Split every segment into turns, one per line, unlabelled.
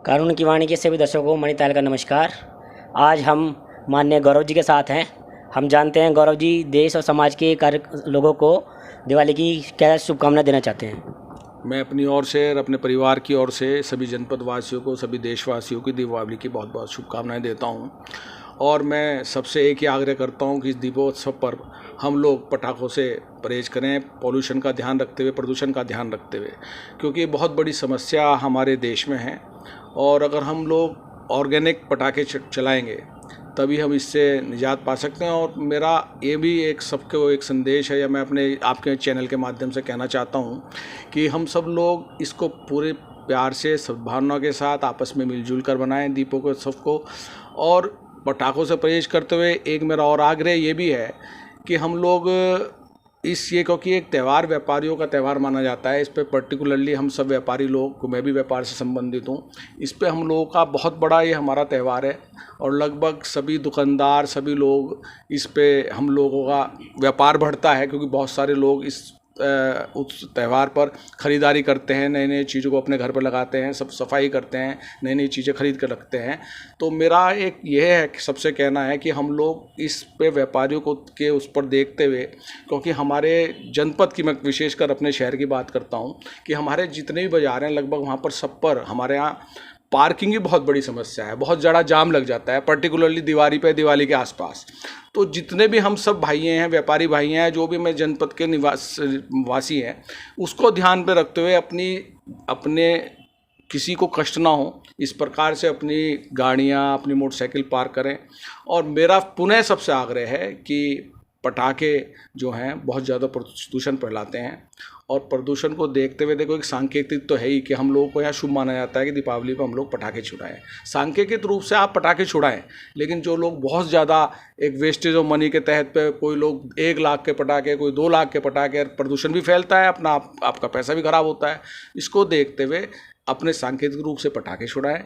कानून की वाणी के सभी दर्शकों को मणिताल का नमस्कार। आज हम माननीय गौरव जी के साथ हैं। हम जानते हैं गौरव जी देश और समाज के लोगों को दिवाली की क्या शुभकामनाएं देना चाहते हैं।
मैं अपनी ओर से और अपने परिवार की ओर से सभी जनपद वासियों को, सभी देशवासियों की दीपावली की बहुत बहुत शुभकामनाएं देता हूं। और मैं सबसे एक ही आग्रह करता हूं कि इस दीपोत्सव पर हम लोग पटाखों से परहेज करें, पॉल्यूशन का ध्यान रखते हुए, प्रदूषण का ध्यान रखते हुए, क्योंकि ये बहुत बड़ी समस्या हमारे देश में है। और अगर हम लोग ऑर्गेनिक पटाखे चलाएंगे तभी हम इससे निजात पा सकते हैं। और मेरा ये भी एक सबको एक संदेश है, या मैं अपने आपके चैनल के माध्यम से कहना चाहता हूँ कि हम सब लोग इसको पूरे प्यार से, सद्भावना के साथ आपस में मिलजुल कर बनाएं दीपों के उत्सव को। और पटाखों से परहेज करते हुए एक मेरा और आग्रह ये भी है कि हम लोग क्योंकि एक त्यौहार व्यापारियों का त्यौहार माना जाता है, इस पे पर्टिकुलरली हम सब व्यापारी लोग, मैं भी व्यापार से संबंधित हूँ, इस पे हम लोगों का बहुत बड़ा ये हमारा त्यौहार है। और लगभग सभी दुकानदार, सभी लोग इस पे हम लोगों का व्यापार बढ़ता है, क्योंकि बहुत सारे लोग उस त्यौहार पर ख़रीदारी करते हैं, नई नई चीज़ों को अपने घर पर लगाते हैं, सब सफाई करते हैं, नई नई चीज़ें खरीद कर रखते हैं। तो मेरा एक यह है कि सबसे कहना है कि हम लोग इस पे व्यापारियों को के उस पर देखते हुए, क्योंकि हमारे जनपद की, मैं विशेषकर अपने शहर की बात करता हूँ कि हमारे जितने भी बाज़ार हैं लगभग वहाँ पर सब पर हमारे यहाँ पार्किंग की बहुत बड़ी समस्या है, बहुत ज़्यादा जाम लग जाता है, पर्टिकुलरली दिवाली के आसपास। तो जितने भी हम सब भाई हैं, व्यापारी भाई हैं, जो भी मैं जनपद के वासी हैं, उसको ध्यान पे रखते हुए अपने किसी को कष्ट ना हो, इस प्रकार से अपनी गाड़ियाँ, अपनी मोटरसाइकिल पार्क करें। और मेरा पुनः सबसे आग्रह है कि पटाखे जो हैं बहुत ज़्यादा प्रदूषण फैलाते हैं, और प्रदूषण को देखते हुए देखो, एक सांकेतिक तो है ही कि हम लोगों को यहाँ शुभ माना जाता है कि दीपावली पर हम लोग पटाखे छुड़ाएं। सांकेतिक रूप से आप पटाखे छुड़ाएं, लेकिन जो लोग बहुत ज़्यादा एक वेस्टेज ऑफ मनी के तहत पे, कोई लोग 1 लाख के पटाखे, कोई 2 लाख के पटाखे, प्रदूषण भी फैलता है, आपका पैसा भी खराब होता है। इसको देखते हुए अपने सांकेतिक रूप से पटाखे छुड़ाएँ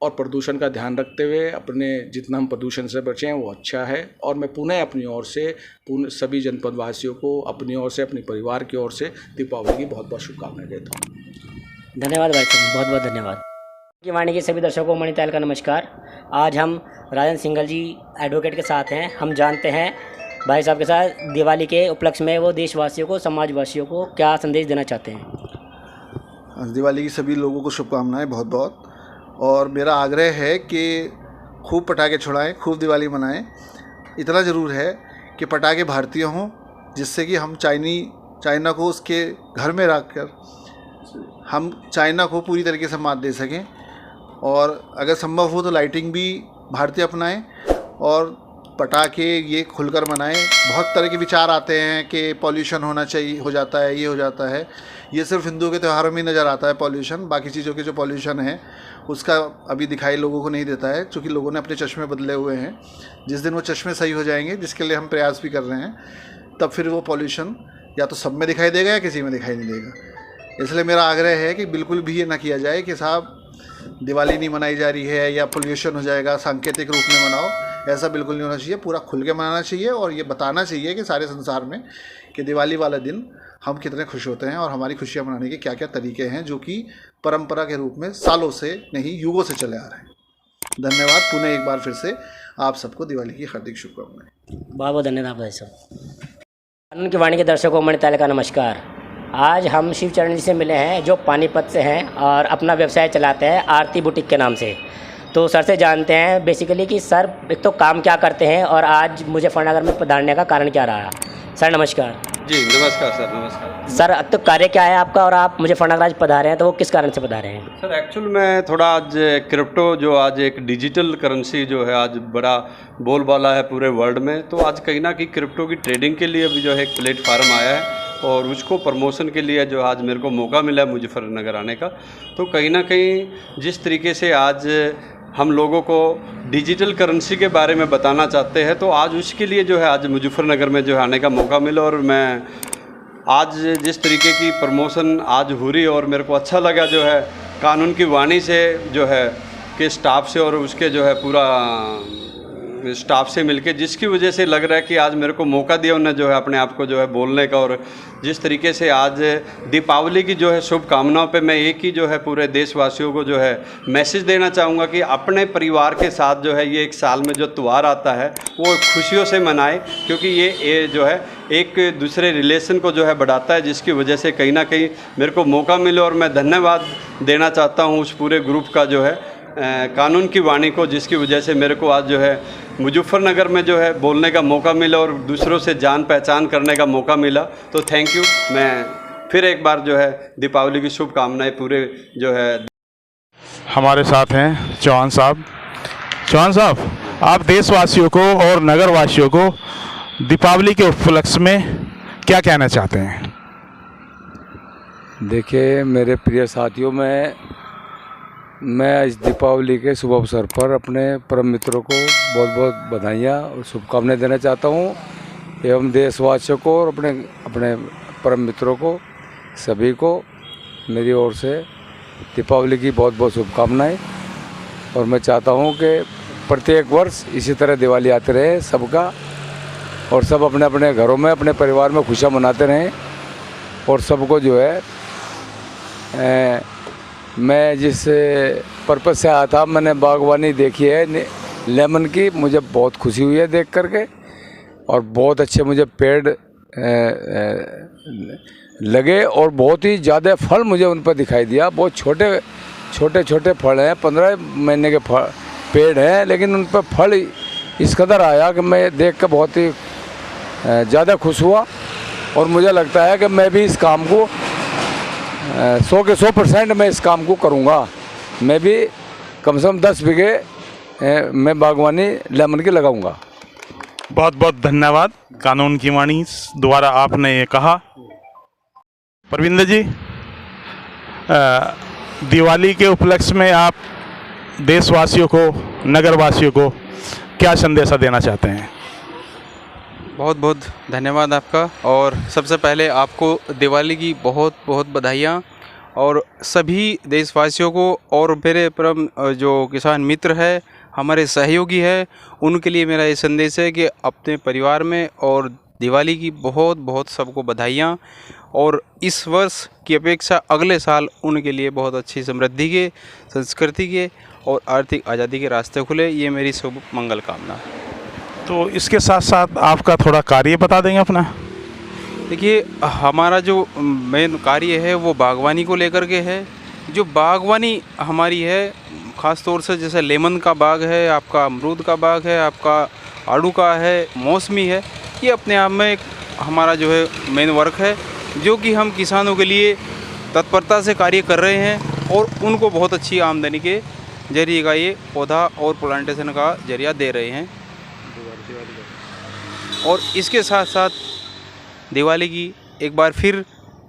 और प्रदूषण का ध्यान रखते हुए अपने जितना हम प्रदूषण से बचें वो अच्छा है। और मैं पुनः अपनी ओर से सभी जनपद वासियों को, अपनी ओर से, अपने परिवार की ओर से दीपावली की बहुत बहुत शुभकामनाएं देता हूँ।
धन्यवाद भाई साहब, बहुत बहुत धन्यवाद। की वाणी के सभी दर्शकों को मणिताल का नमस्कार। आज हम राजन सिंघल जी एडवोकेट के साथ हैं। हम जानते हैं भाई साहब के साथ दिवाली के उपलक्ष्य में वो देशवासियों को, समाजवासियों को क्या संदेश देना चाहते हैं।
दिवाली की सभी लोगों को शुभकामनाएं बहुत बहुत। और मेरा आग्रह है कि खूब पटाखे छुड़ाएं, खूब दिवाली मनाएं। इतना ज़रूर है कि पटाखे भारतीय हों, जिससे कि हम चाइना को उसके घर में रखकर हम चाइना को पूरी तरीके से मात दे सकें। और अगर संभव हो तो लाइटिंग भी भारतीय अपनाएं और पटाखे ये खुलकर मनाएं। बहुत तरह के विचार आते हैं कि पॉल्यूशन होना चाहिए, हो जाता है, ये हो जाता है। ये सिर्फ हिंदुओं के त्योहारों में नज़र आता है पॉल्यूशन, बाकी चीज़ों के जो पॉल्यूशन है उसका अभी दिखाई लोगों को नहीं देता है, क्योंकि लोगों ने अपने चश्मे बदले हुए हैं। जिस दिन वो चश्मे सही हो जाएंगे, जिसके लिए हम प्रयास भी कर रहे हैं, तब फिर वो पॉल्यूशन या तो सब में दिखाई देगा या किसी में दिखाई नहीं देगा। इसलिए मेरा आग्रह है कि बिल्कुल भी ये ना किया जाए कि साहब दिवाली नहीं मनाई जा रही है या पॉल्यूशन हो जाएगा, सांकेतिक रूप में मनाओ। ऐसा बिल्कुल नहीं होना चाहिए, पूरा खुल के मनाना चाहिए। और ये बताना चाहिए कि सारे संसार में कि दिवाली वाला दिन हम कितने खुश होते हैं और हमारी खुशियाँ मनाने के क्या क्या तरीके हैं, जो कि परंपरा के रूप में सालों से नहीं, युगों से चले आ रहे हैं। धन्यवाद पुनः एक बार फिर से आप सबको दिवाली की हार्दिक शुभकामनाएं।
बहुत बहुत धन्यवाद भाई साहब। कानून की वाणी के दर्शकों को मणिताल का नमस्कार। आज हम शिव चरण जी से मिले हैं, जो पानीपत से हैं और अपना व्यवसाय चलाते हैं आरती बुटीक के नाम से। तो सर से जानते हैं बेसिकली कि सर एक तो काम क्या करते हैं और आज मुजफ्फरनगर में पधारने का कारण क्या रहा। सर नमस्कार।
जी नमस्कार सर, नमस्कार
सर। तो कार्य क्या है आपका और आप मुजफ्फरनगर आज पधारे हैं, तो वो किस कारण से पधारे हैं।
सर एक्चुअल में थोड़ा आज क्रिप्टो, जो आज एक डिजिटल करेंसी जो है आज बड़ा बोलबाला है पूरे वर्ल्ड में, तो आज कहीं ना कहीं क्रिप्टो की ट्रेडिंग के लिए भी जो है एक प्लेटफार्म आया है, और उसको प्रमोशन के लिए जो आज मेरे को मौका मिला है मुजफ्फरनगर आने का। तो कहीं ना कहीं जिस तरीके से आज हम लोगों को डिजिटल करेंसी के बारे में बताना चाहते हैं, तो आज उसके लिए जो है आज मुजफ्फरनगर में जो है आने का मौका मिला। और मैं आज जिस तरीके की प्रमोशन आज हो रही, और मेरे को अच्छा लगा जो है कानून की वाणी से जो है के स्टाफ से और उसके जो है पूरा स्टाफ से मिलके, जिसकी वजह से लग रहा है कि आज मेरे को मौका दिया उन्होंने जो है अपने आप को जो है बोलने का। और जिस तरीके से आज दीपावली की जो है शुभकामनाओं पे मैं एक ही जो है पूरे देशवासियों को जो है मैसेज देना चाहूँगा कि अपने परिवार के साथ जो है ये एक साल में जो त्यौहार आता है वो खुशियों से मनाएं, क्योंकि ये जो है एक दूसरे रिलेशन को जो है बढ़ाता है, जिसकी वजह से कहीं ना कहीं मेरे को मौका मिले। और मैं धन्यवाद देना चाहता हूँ उस पूरे ग्रुप का जो है कानून की वाणी को, जिसकी वजह से मेरे को आज जो है मुजफ्फरनगर में जो है बोलने का मौका मिला और दूसरों से जान पहचान करने का मौका मिला। तो थैंक यू। मैं फिर एक बार जो है दीपावली की शुभकामनाएं पूरे जो है।
हमारे साथ हैं चौहान साहब। चौहान साहब, आप देशवासियों को और नगरवासियों को दीपावली के उपलक्ष्य में क्या कहना चाहते हैं?
देखिए मेरे प्रिय साथियों, मैं इस दीपावली के शुभ अवसर पर अपने परम मित्रों को बहुत बहुत बधाइयाँ और शुभकामनाएं देना चाहता हूँ, एवं देशवासियों को और अपने परम मित्रों को, सभी को मेरी ओर से दीपावली की बहुत बहुत शुभकामनाएं। और मैं चाहता हूँ कि प्रत्येक वर्ष इसी तरह दिवाली आते रहे सबका, और सब अपने अपने घरों में अपने परिवार में खुशियाँ मनाते रहें। और सबको जो है मैं जिस पर्पज़ से आया था, मैंने बागवानी देखी है लेमन की, मुझे बहुत खुशी हुई है देख करके। और बहुत अच्छे मुझे पेड़ लगे और बहुत ही ज़्यादा फल मुझे उन पर दिखाई दिया। बहुत छोटे फल हैं, 15 महीने के पेड़ हैं, लेकिन उन पर फल इस कदर आया कि मैं देख कर बहुत ही ज़्यादा खुश हुआ। और मुझे लगता है कि मैं भी इस काम को 100 के 100% मैं इस काम को करूँगा। मैं भी कम से कम 10 बीघे मैं बागवानी लेमन की लगाऊंगा।
बहुत बहुत धन्यवाद। कानून की वाणी द्वारा आपने ये कहा। परविंदर जी, दिवाली के उपलक्ष्य में आप देशवासियों को, नगरवासियों को क्या संदेशा देना चाहते हैं?
बहुत बहुत धन्यवाद आपका। और सबसे पहले आपको दिवाली की बहुत बहुत बधाइयाँ, और सभी देशवासियों को और मेरे परम जो किसान मित्र है, हमारे सहयोगी है, उनके लिए मेरा ये संदेश है कि अपने परिवार में और दिवाली की बहुत बहुत सबको बधाइयाँ। और इस वर्ष की अपेक्षा अगले साल उनके लिए बहुत अच्छी समृद्धि के, संस्कृति के और आर्थिक आज़ादी के रास्ते खुले, ये मेरी शुभ मंगल कामना है।
तो इसके साथ साथ आपका थोड़ा कार्य बता देंगे अपना?
देखिए, हमारा जो मेन कार्य है वो बागवानी को लेकर के है। जो बागवानी हमारी है, ख़ास तौर से जैसे लेमन का बाग है, आपका अमरूद का बाग है, आपका आड़ू का है, मौसमी है, ये अपने आप में एक हमारा जो है मेन वर्क है, जो कि हम किसानों के लिए तत्परता से कार्य कर रहे हैं और उनको बहुत अच्छी आमदनी के जरिए का ये पौधा और प्लांटेशन का जरिया दे रहे हैं। और इसके साथ साथ दिवाली की एक बार फिर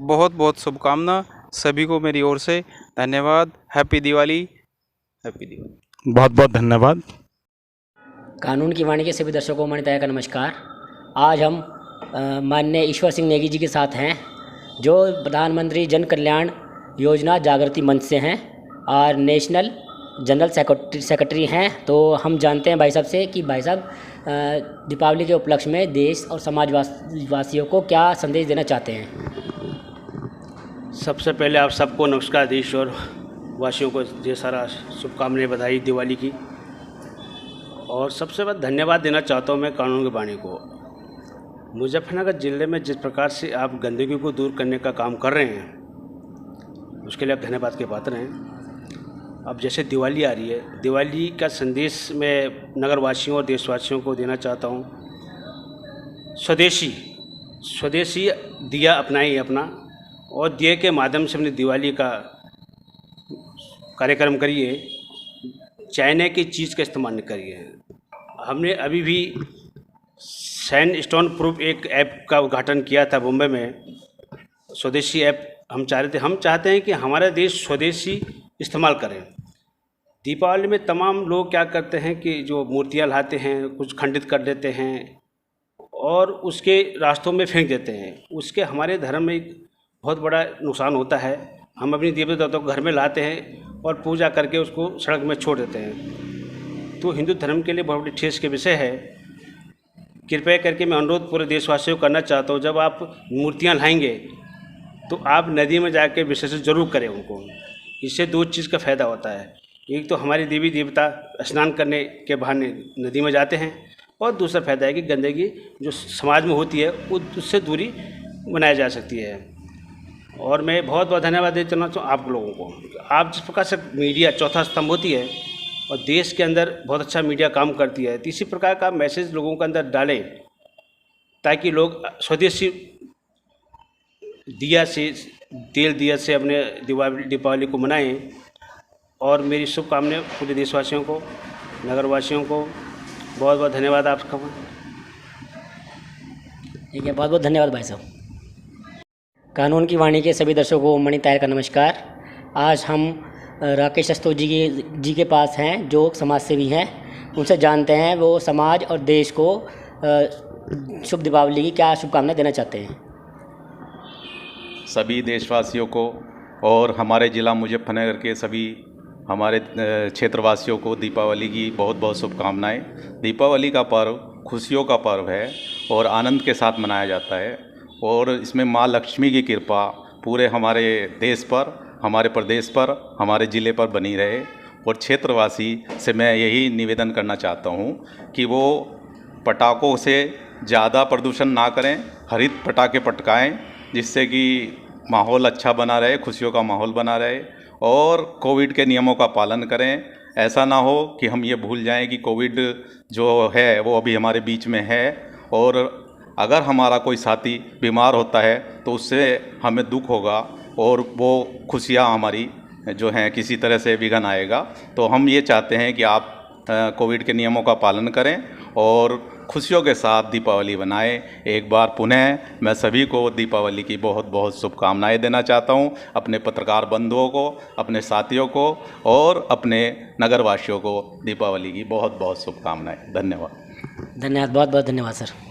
बहुत बहुत शुभकामना सभी को मेरी ओर से। धन्यवाद। हैप्पी दिवाली। हैप्पी दिवाली।
बहुत बहुत धन्यवाद।
कानून की वाणी के सभी दर्शकों को मान्यता का नमस्कार। आज हम माननीय ईश्वर सिंह नेगी जी के साथ हैं, जो प्रधानमंत्री जन कल्याण योजना जागृति मंच से हैं और नेशनल जनरल सेक्रेटरी हैं। तो हम जानते हैं भाई साहब से कि भाई साहब दीपावली के उपलक्ष्य में देश और समाजवासियों को क्या संदेश देना चाहते हैं?
सबसे पहले आप सबको नमस्कार। देश और वासियों को ढेर सारा शुभकामनाएं, बधाई दिवाली की। और सबसे बड़ा धन्यवाद देना चाहता हूं मैं कानून की वाणी को। मुजफ्फरनगर ज़िले में जिस प्रकार से आप गंदगी को दूर करने का काम कर रहे हैं, उसके लिए आप धन्यवाद के पात्र हैं। अब जैसे दिवाली आ रही है, दिवाली का संदेश मैं नगरवासियों और देशवासियों को देना चाहता हूँ। स्वदेशी दिया अपनाइए अपना, और दिए के माध्यम से अपनी दिवाली का कार्यक्रम करिए। चाइना की चीज़ का इस्तेमाल नहीं करिए। हमने अभी भी सैंडस्टोन प्रूफ एक ऐप का उद्घाटन किया था मुंबई में, स्वदेशी ऐप हम चाहते हैं कि हमारा देश स्वदेशी इस्तेमाल करें। दीपावली में तमाम लोग क्या करते हैं कि जो मूर्तियाँ लाते हैं, कुछ खंडित कर देते हैं और उसके रास्तों में फेंक देते हैं। उसके हमारे धर्म में एक बहुत बड़ा नुकसान होता है। हम अपनी देवी देवताओं को घर में लाते हैं और पूजा करके उसको सड़क में छोड़ देते हैं। तो हिंदू धर्म के लिए बहुत बड़ी ठेस के विषय है। कृपया करके मैं अनुरोध पूरे देशवासियों को करना चाहता हूँ, जब आप मूर्तियाँ लाएंगे तो आप नदी में जाकर विसर्जन जरूर करें उनको। इससे दो चीज़ का फ़ायदा होता है, एक तो हमारे देवी देवता स्नान करने के बहाने नदी में जाते हैं, और दूसरा फ़ायदा है कि गंदगी जो समाज में होती है उससे दूरी बनाई जा सकती है। और मैं बहुत बहुत धन्यवाद देना चाहूँ आप लोगों को। आप जिस प्रकार से मीडिया चौथा स्तंभ होती है और देश के अंदर बहुत अच्छा मीडिया काम करती है, तो इसी प्रकार का मैसेज लोगों के अंदर डालें ताकि लोग स्वदेशी दिया से तेल दिया से अपने दीपावली को मनाएं। और मेरी शुभकामनाएं पूरे देशवासियों को, नगरवासियों को। बहुत बहुत धन्यवाद आपका।
ठीक है, बहुत बहुत धन्यवाद भाई साहब। कानून की वाणी के सभी दर्शकों को मणि तायर का नमस्कार। आज हम राकेश अस्तोजी जी के पास हैं, जो समाज सेवी हैं। उनसे जानते हैं वो समाज और देश को शुभ दीपावली की क्या शुभकामनाएं देना चाहते हैं।
सभी देशवासियों को और हमारे ज़िला मुजफ्फरनगर के सभी हमारे क्षेत्रवासियों को दीपावली की बहुत बहुत शुभकामनाएं। दीपावली का पर्व खुशियों का पर्व है और आनंद के साथ मनाया जाता है, और इसमें माँ लक्ष्मी की कृपा पूरे हमारे देश पर, हमारे प्रदेश पर, हमारे ज़िले पर बनी रहे। और क्षेत्रवासी से मैं यही निवेदन करना चाहता हूँ कि वो पटाखों से ज़्यादा प्रदूषण ना करें, हरित पटाखे पटकाएं, जिससे कि माहौल अच्छा बना रहे, खुशियों का माहौल बना रहे, और कोविड के नियमों का पालन करें। ऐसा ना हो कि हम ये भूल जाएं कि कोविड जो है वो अभी हमारे बीच में है, और अगर हमारा कोई साथी बीमार होता है तो उससे हमें दुख होगा और वो खुशियाँ हमारी जो हैं किसी तरह से विघ्न आएगा। तो हम ये चाहते हैं कि आप कोविड के नियमों का पालन करें और खुशियों के साथ दीपावली बनाएं। एक बार पुनः मैं सभी को दीपावली की बहुत बहुत शुभकामनाएं देना चाहता हूं, अपने पत्रकार बंधुओं को, अपने साथियों को और अपने नगरवासियों को दीपावली की बहुत बहुत शुभकामनाएं। धन्यवाद।
बहुत बहुत धन्यवाद सर।